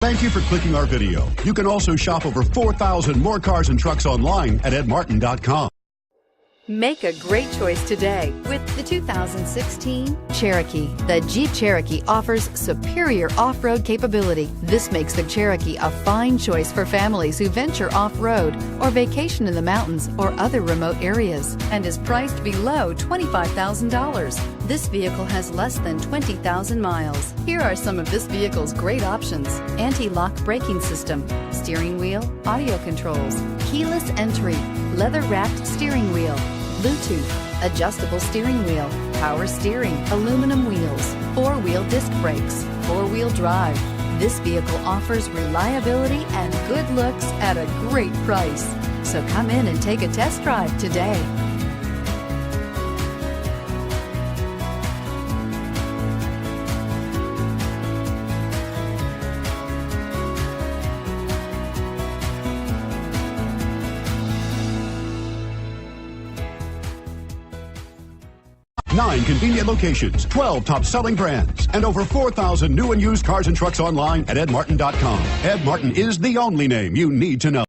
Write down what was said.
Thank you for clicking our video. You can also shop over 4,000 more cars and trucks online at edmartin.com. Make a great choice today with the 2016 Cherokee. The Jeep Cherokee offers superior off-road capability. This makes the Cherokee a fine choice for families who venture off-road or vacation in the mountains or other remote areas, and is priced below $25,000. This vehicle has less than 20,000 miles. Here are some of this vehicle's great options: anti-lock braking system, steering wheel audio controls, keyless entry, leather-wrapped steering wheel, Bluetooth, adjustable steering wheel, power steering, aluminum wheels, four-wheel disc brakes, four-wheel drive. This vehicle offers reliability and good looks at a great price. So come in and take a test drive today. Nine convenient locations, 12 top-selling brands, and over 4,000 new and used cars and trucks online at edmartin.com. Ed Martin is the only name you need to know.